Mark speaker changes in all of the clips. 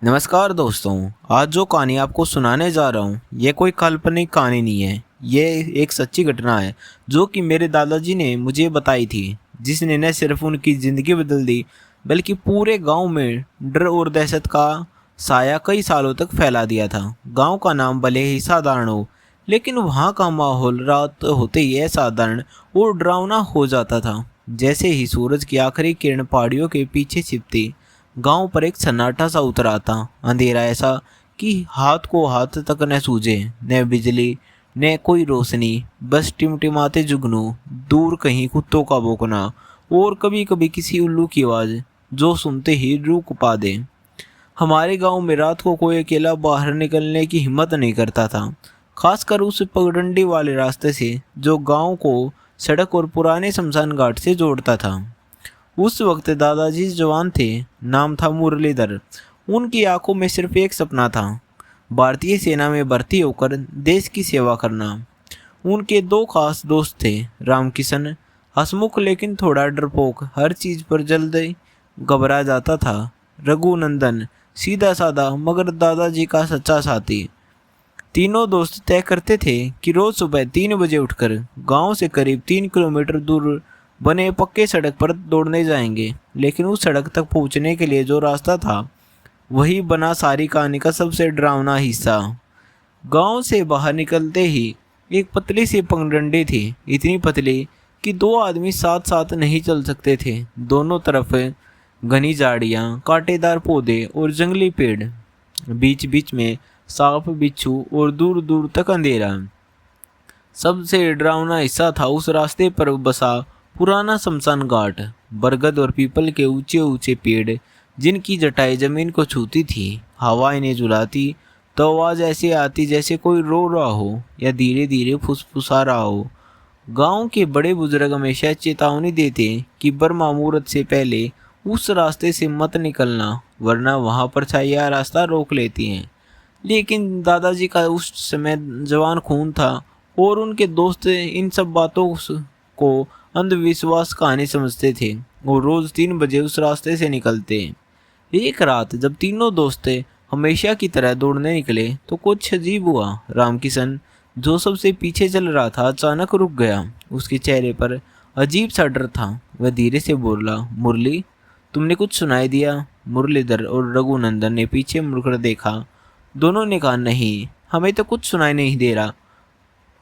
Speaker 1: नमस्कार दोस्तों। आज जो कहानी आपको सुनाने जा रहा हूँ ये कोई काल्पनिक कहानी नहीं है। ये एक सच्ची घटना है जो कि मेरे दादाजी ने मुझे बताई थी, जिसने न सिर्फ उनकी ज़िंदगी बदल दी बल्कि पूरे गांव में डर और दहशत का साया कई सालों तक फैला दिया था। गांव का नाम भले ही साधारण हो, लेकिन वहाँ का माहौल रात होते ही असाधारण और डरावना हो जाता था। जैसे ही सूरज की आखिरी किरण पहाड़ियों के पीछे छिपती, गांव पर एक सन्नाटा सा उतर आता। अंधेरा ऐसा कि हाथ को हाथ तक न सूझे, न बिजली न कोई रोशनी, बस टिमटिमाते जुगनू, दूर कहीं कुत्तों का भौंकना और कभी कभी किसी उल्लू की आवाज़ जो सुनते ही रूह कँपा दे। हमारे गांव में रात को कोई अकेला बाहर निकलने की हिम्मत नहीं करता था, खासकर उस पगडंडी वाले रास्ते से जो गांव को सड़क और पुराने शमशान घाट से जोड़ता था। उस वक्त दादाजी जवान थे। नाम था मुरलीधर। उनकी आंखों में सिर्फ एक सपना था, भारतीय सेना में भर्ती होकर देश की सेवा करना। उनके दो खास दोस्त थे, रामकिशन, हंसमुख लेकिन थोड़ा डरपोक, हर चीज़ पर जल्दी घबरा जाता था। रघुनंदन, सीधा साधा मगर दादाजी का सच्चा साथी। तीनों दोस्त तय करते थे कि रोज सुबह 3 बजे उठकर गांव से करीब 3 किलोमीटर दूर बने पक्के सड़क पर दौड़ने जाएंगे। लेकिन उस सड़क तक पहुंचने के लिए जो रास्ता था वही बना सारी कहानी का सबसे डरावना हिस्सा। गांव से बाहर निकलते ही एक पतली सी पगडंडी थी, इतनी पतली कि दो आदमी साथ साथ नहीं चल सकते थे। दोनों तरफ घनी झाड़ियाँ, कांटेदार पौधे और जंगली पेड़, बीच बीच में सांप, बिच्छू और दूर दूर तक अंधेरा। सबसे डरावना हिस्सा था उस रास्ते पर बसा पुराना शमशान घाट। बरगद और पीपल के ऊंचे ऊंचे पेड़ जिनकी जटाई जमीन को छूती थी। हवा इन्हें झुलाती तो आवाज़ ऐसी आती जैसे कोई रो रहा हो या धीरे धीरे फुसफुसा रहा हो। गांव के बड़े बुजुर्ग हमेशा चेतावनी देते कि ब्रह्म मुहूर्त से पहले उस रास्ते से मत निकलना, वरना वहां पर छाया रास्ता रोक लेती हैं। लेकिन दादाजी का उस समय जवान खून था और उनके दोस्त इन सब बातों को अंधविश्वास कहानी समझते थे और रोज 3 बजे उस रास्ते से निकलते। एक रात जब तीनों दोस्त हमेशा की तरह दौड़ने निकले तो कुछ अजीब हुआ। रामकिशन, जो सबसे पीछे चल रहा था, अचानक रुक गया। उसके चेहरे पर अजीब सा डर था। वह धीरे से बोला, मुरली, तुमने कुछ सुनाई दिया? मुरलीधर और रघुनंदन ने पीछे मुड़कर देखा। दोनों ने कहा, नहीं, हमें तो कुछ सुनाई नहीं दे रहा।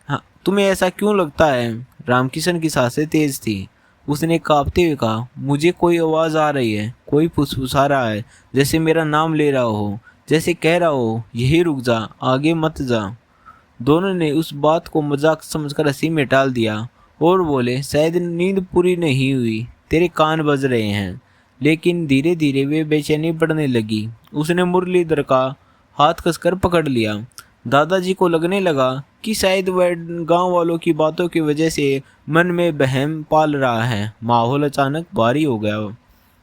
Speaker 1: हाँ, तुम्हें ऐसा क्यों लगता है? रामकिशन की सांसें तेज थी। उसने कांपते हुए कहा, मुझे कोई आवाज़ आ रही है, कोई फुसफुसा रहा है, जैसे मेरा नाम ले रहा हो, जैसे कह रहा हो, यही रुक जा, आगे मत जा। दोनों ने उस बात को मजाक समझकर हंसी में टाल दिया और बोले, शायद नींद पूरी नहीं हुई, तेरे कान बज रहे हैं। लेकिन धीरे धीरे वे बेचैनी बढ़ने लगी। उसने मुरलीधर का हाथ कसकर पकड़ लिया। दादाजी को लगने लगा कि शायद वह गांव वालों की बातों की वजह से मन में बहम पाल रहा है। माहौल अचानक भारी हो गया।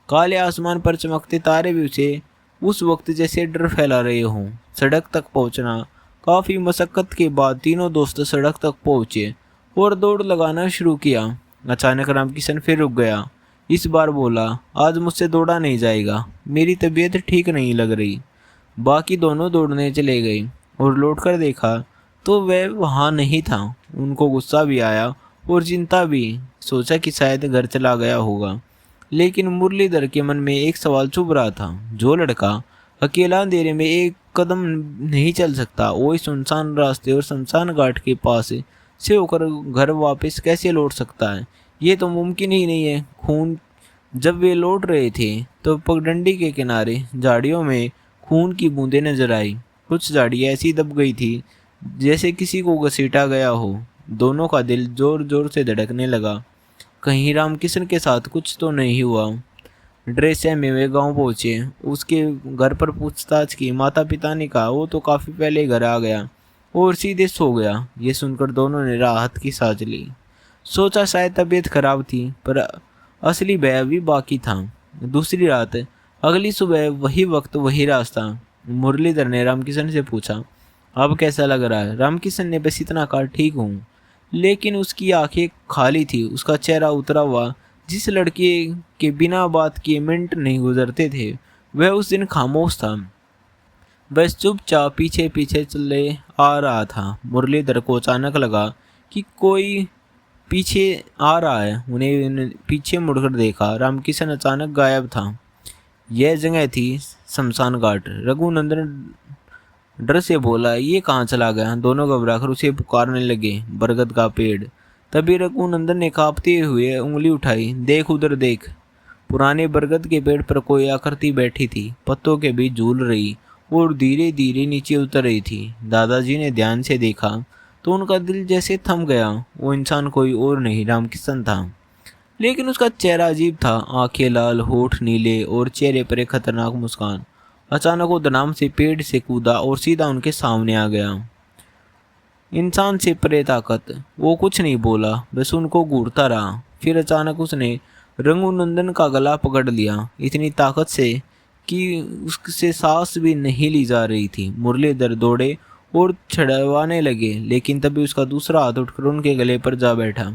Speaker 1: काले आसमान पर चमकते तारे भी उसे उस वक्त जैसे डर फैला रहे हों। सड़क तक पहुंचना काफ़ी मशक्क़त के बाद तीनों दोस्त सड़क तक पहुंचे और दौड़ लगाना शुरू किया। अचानक रामकिशन फिर रुक गया। इस बार बोला, आज मुझसे दौड़ा नहीं जाएगा, मेरी तबीयत ठीक नहीं लग रही। बाकी दोनों दौड़ने चले गए और लौटकर देखा तो वह वहाँ नहीं था। उनको गुस्सा भी आया और चिंता भी। सोचा कि शायद घर चला गया होगा। लेकिन मुरलीधर के मन में एक सवाल चुभ रहा था, जो लड़का अकेला अंधेरे में एक कदम नहीं चल सकता, वो इस सुनसान रास्ते और शमशान घाट के पास से होकर घर वापस कैसे लौट सकता है? ये तो मुमकिन ही नहीं है। खून जब वे लौट रहे थे तो पगडंडी के किनारे झाड़ियों में खून की बूंदें नजर आई। कुछ झाड़ियाँ ऐसी दब गई थी जैसे किसी को घसीटा गया हो। दोनों का दिल जोर जोर से धड़कने लगा। कहीं रामकिशन के साथ कुछ तो नहीं हुआ। ड्रेस में वे गांव पहुंचे। उसके घर पर पूछताछ की। माता पिता ने कहा वो तो काफ़ी पहले घर आ गया और सीधे सो गया। ये सुनकर दोनों ने राहत की सांस ली। सोचा शायद तबीयत खराब थी, पर असली भय अभी बाकी था। दूसरी रात, अगली सुबह, वही वक्त, वही रास्ता। मुरलीधर ने रामकिशन से पूछा, अब कैसा लग रहा है? रामकिशन ने बस इतना कहा, ठीक हूँ। लेकिन उसकी आंखें खाली थी। उसका चेहरा उतरा हुआ। जिस लड़के के बिना बात किए मिनट नहीं गुजरते थे, वह उस दिन खामोश था। बस चुपचाप पीछे पीछे चले आ रहा था। मुरलीधर को अचानक लगा कि कोई पीछे आ रहा है। उन्हें पीछे मुड़कर देखा, रामकिशन अचानक गायब था। यह जगह थी शमशान घाट। रघुनंदन डर से बोला, ये कहाँ चला गया? दोनों घबराकर उसे पुकारने लगे। बरगद का पेड़। तभी रघुनंदन ने कांपते हुए उंगली उठाई, देख उधर देख। पुराने बरगद के पेड़ पर कोई आकृति बैठी थी, पत्तों के बीच झूल रही और धीरे धीरे नीचे उतर रही थी। दादाजी ने ध्यान से देखा तो उनका दिल जैसे थम गया। वो इंसान कोई और नहीं, रामकिशन था। लेकिन उसका चेहरा अजीब था, आंखें लाल, होठ नीले और चेहरे पर एक खतरनाक मुस्कान। अचानक वो धड़ाम से पेड़ से कूदा और सीधा उनके सामने आ गया। इंसान से परे ताकत। वो कुछ नहीं बोला, बस उनको घूरता रहा। फिर अचानक उसने रघुनंदन का गला पकड़ लिया, इतनी ताकत से कि उससे सांस भी नहीं ली जा रही थी। मुरलीधर दौड़े और छड़वाने लगे, लेकिन तभी उसका दूसरा हाथ उठकर उनके गले पर जा बैठा।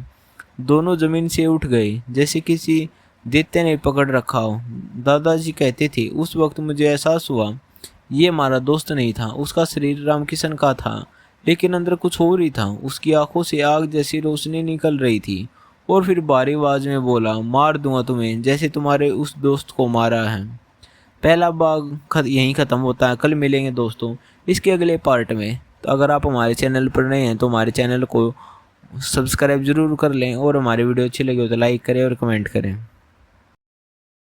Speaker 1: दोनों जमीन से उठ गए, जैसे किसी दैत्य ने पकड़ रखा हो। दादाजी कहते थे, उस वक्त मुझे एहसास हुआ ये हमारा दोस्त नहीं था। उसका शरीर रामकिशन का था, लेकिन अंदर कुछ और ही था। उसकी आंखों से आग जैसी रोशनी निकल रही थी। और फिर भारी आवाज में बोला, मार दूंगा तुम्हें, जैसे तुम्हारे उस दोस्त को मारा है। पहला भाग यहीं ख़त्म होता है। कल मिलेंगे दोस्तों इसके अगले पार्ट में। तो अगर आप हमारे चैनल पर नए हैं तो हमारे चैनल को सब्सक्राइब जरूर कर लें, और हमारी वीडियो अच्छी लगी हो तो लाइक करें और कमेंट करें।